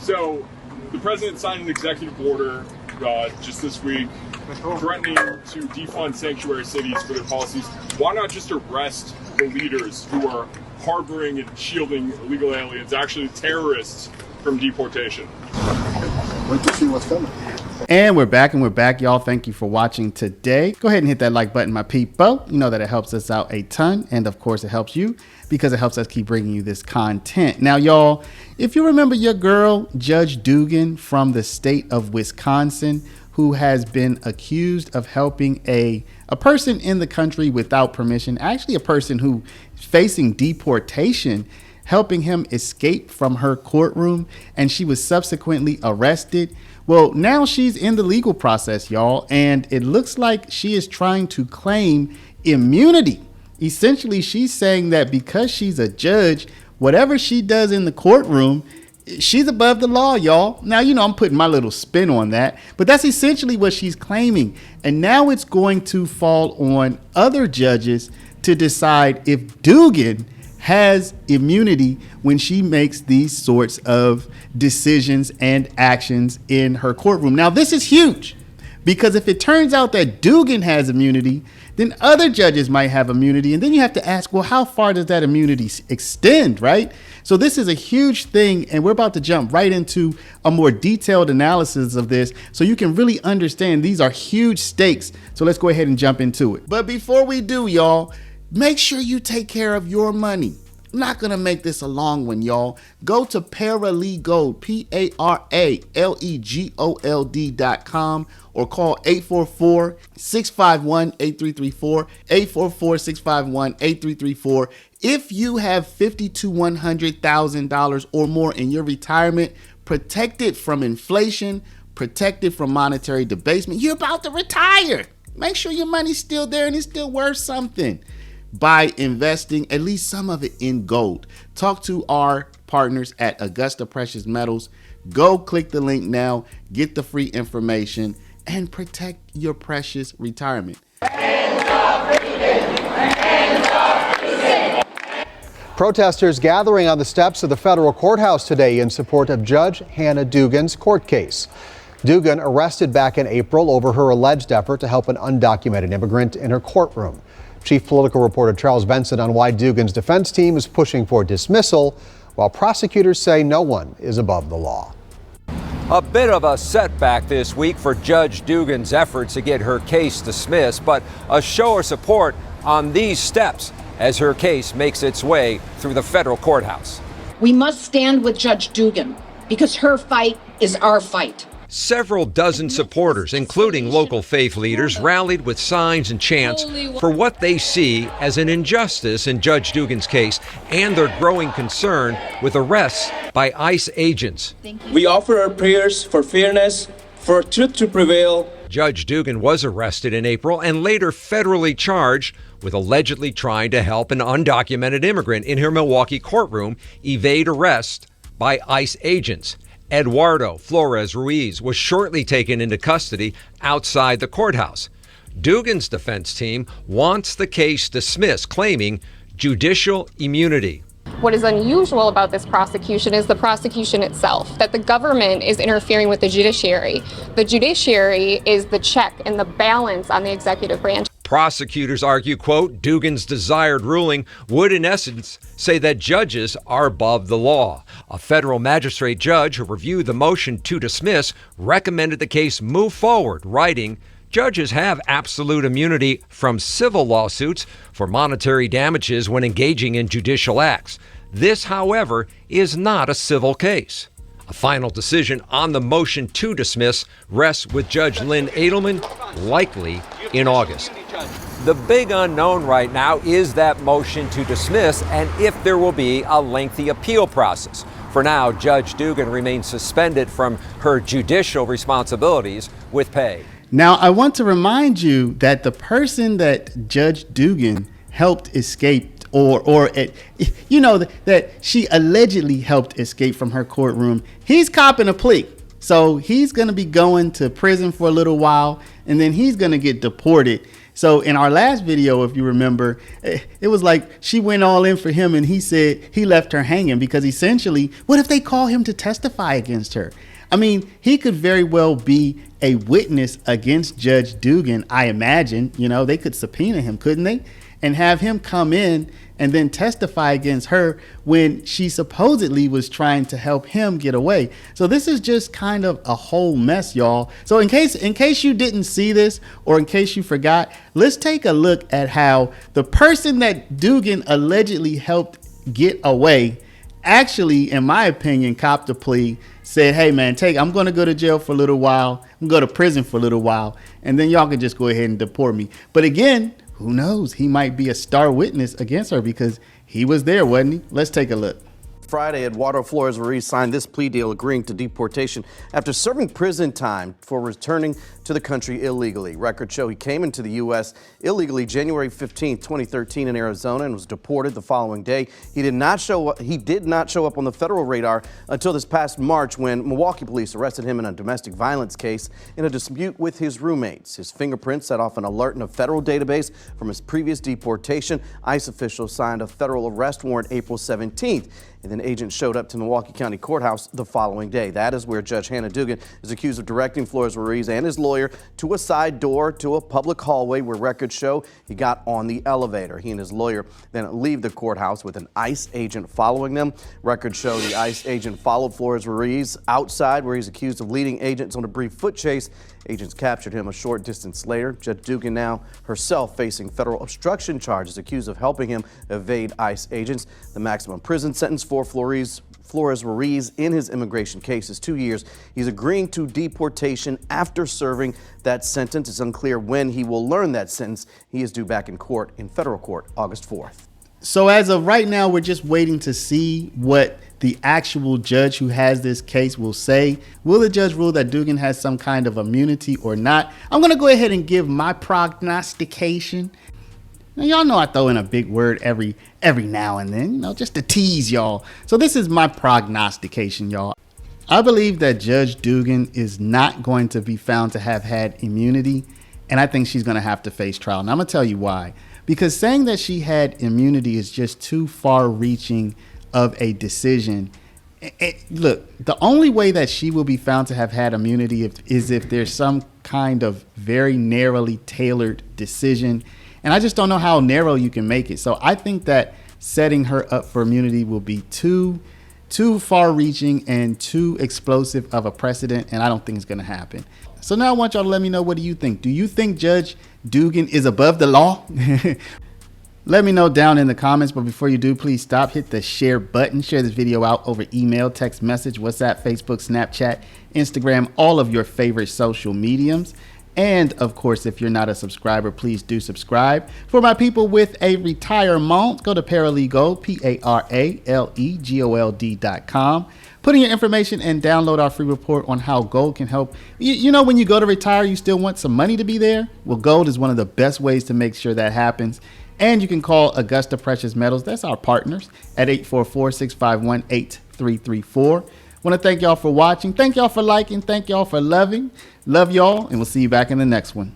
So, the president signed an executive order just this week threatening to defund sanctuary cities for their policies. Why not just arrest the leaders who are harboring and shielding illegal aliens, actually terrorists, from deportation? Wait to see what's coming. And we're back, y'all. Thank you for watching today. Go ahead and hit that like button, my people. You know that it helps us out a ton. And of course, it helps you because it helps us keep bringing you this content. Now, y'all, if you remember your girl, Judge Dugan from the state of Wisconsin, who has been accused of helping a person in the country without permission, actually a person who is facing deportation, helping him escape from her courtroom, and she was subsequently arrested. Well, now she's in the legal process, y'all, and it looks like she is trying to claim immunity. Essentially, she's saying that because she's a judge, whatever she does in the courtroom, she's above the law, y'all. Now, you know, I'm putting my little spin on that, but that's essentially what she's claiming. And now it's going to fall on other judges to decide if Dugan has immunity when she makes these sorts of decisions and actions in her courtroom. Now, this is huge because if it turns out that Dugan has immunity, then other judges might have immunity. And then you have to ask, well, how far does that immunity extend, right? So this is a huge thing, and we're about to jump right into a more detailed analysis of this so you can really understand these are huge stakes. So let's go ahead and jump into it. But before we do, y'all, make sure you take care of your money. I'm not going to make this a long one, y'all. Go to Paralegold, PARALEGOLD.com, or call 844-651-8334, 844-651-8334. If you have $50,000 to $100,000 or more in your retirement, protected from inflation, protected from monetary debasement, you're about to retire. Make sure your money's still there and it's still worth something by investing at least some of it in gold. Talk to our partners at Augusta Precious Metals. Go click the link now, get the free information, and protect your precious retirement. Protesters gathering on the steps of the federal courthouse today in support of Judge Hannah Dugan's court case. Dugan arrested back in April over her alleged effort to help an undocumented immigrant in her courtroom. Chief political reporter Charles Benson on why Dugan's defense team is pushing for dismissal, while prosecutors say no one is above the law. A bit of a setback this week for Judge Dugan's efforts to get her case dismissed, but a show of support on these steps as her case makes its way through the federal courthouse. We must stand with Judge Dugan because her fight is our fight. Several dozen supporters, including local faith leaders, rallied with signs and chants for what they see as an injustice in Judge Dugan's case and their growing concern with arrests by ICE agents. We offer our prayers for fairness, for truth to prevail. Judge Dugan was arrested in April and later federally charged with allegedly trying to help an undocumented immigrant in her Milwaukee courtroom evade arrest by ICE agents. Eduardo Flores Ruiz was shortly taken into custody outside the courthouse. Dugan's defense team wants the case dismissed, claiming judicial immunity. What is unusual about this prosecution is the prosecution itself, that the government is interfering with the judiciary. The judiciary is the check and the balance on the executive branch. Prosecutors argue, quote, Dugan's desired ruling would in essence say that judges are above the law. A federal magistrate judge who reviewed the motion to dismiss recommended the case move forward, writing, judges have absolute immunity from civil lawsuits for monetary damages when engaging in judicial acts. This, however, is not a civil case. A final decision on the motion to dismiss rests with Judge Julian Edelman, likely in August. The big unknown right now is that motion to dismiss and if there will be a lengthy appeal process. For now, Judge Dugan remains suspended from her judicial responsibilities with pay. Now, I want to remind you that the person that Judge Dugan helped escape that she allegedly helped escape from her courtroom, he's copping a plea. So he's going to be going to prison for a little while and then he's going to get deported. So in our last video, if you remember, it was like she went all in for him and he said he left her hanging because essentially, what if they call him to testify against her? I mean, he could very well be a witness against Judge Dugan, I imagine. You know, they could subpoena him, couldn't they? And have him come in and then testify against her when she supposedly was trying to help him get away. So this is just kind of a whole mess, y'all. So in case you didn't see this, or in case you forgot, let's take a look at how the person that Dugan allegedly helped get away actually, in my opinion, copped a plea, said, hey man, I'm going to go to jail for a little while. I'm going to go to prison for a little while. And then y'all can just go ahead and deport me. But again, who knows? He might be a star witness against her because he was there, wasn't he? Let's take a look. Friday, Eduardo Flores-Ruiz signed this plea deal agreeing to deportation after serving prison time for returning to the country illegally. Records show he came into the U.S. illegally January 15, 2013 in Arizona and was deported the following day. He did not show up on the federal radar until this past March when Milwaukee police arrested him in a domestic violence case in a dispute with his roommates. His fingerprints set off an alert in a federal database from his previous deportation. ICE officials signed a federal arrest warrant April 17th. And then agents showed up to Milwaukee County Courthouse the following day. That is where Judge Hannah Dugan is accused of directing Flores-Ruiz and his lawyer to a side door to a public hallway where records show he got on the elevator. He and his lawyer then leave the courthouse with an ICE agent following them. Records show the ICE agent followed Flores-Ruiz outside where he's accused of leading agents on a brief foot chase. Agents captured him a short distance later. Judge Dugan now herself facing federal obstruction charges, accused of helping him evade ICE agents. The maximum prison sentence for Flores-Ruiz in his immigration case is 2 years. He's agreeing to deportation after serving that sentence. It's unclear when he will learn that sentence. He is due back in court, in federal court, August 4th. So as of right now, we're just waiting to see what the actual judge who has this case will say. Will the judge rule that Dugan has some kind of immunity or not? I'm going to go ahead and give my prognostication. Now, y'all know I throw in a big word every now and then, you know, just to tease y'all. So this is my prognostication, y'all. I believe that Judge Dugan is not going to be found to have had immunity, and I think she's going to have to face trial. And I'm going to tell you why. Because saying that she had immunity is just too far-reaching of a decision. Look, the only way that she will be found to have had immunity is if there's some kind of very narrowly tailored decision. And I just don't know how narrow you can make it. So I think that setting her up for immunity will be too far-reaching and too explosive of a precedent, and I don't think it's going to happen. So now I want y'all to let me know, what do you think? Do you think Judge Dugan is above the law? Let me know down in the comments, but before you do, please stop, hit the share button, share this video out over email, text message, WhatsApp, Facebook, Snapchat, Instagram, all of your favorite social mediums. And of course, if you're not a subscriber, please do subscribe. For my people with a retirement, go to Paralegold, PARALEGOLD.com. Put in your information and download our free report on how gold can help. You know, when you go to retire, you still want some money to be there? Well, gold is one of the best ways to make sure that happens. And you can call Augusta Precious Metals, that's our partners, at 844-651-8334. Want to thank y'all for watching. Thank y'all for liking. Thank y'all for loving. Love y'all, and we'll see you back in the next one.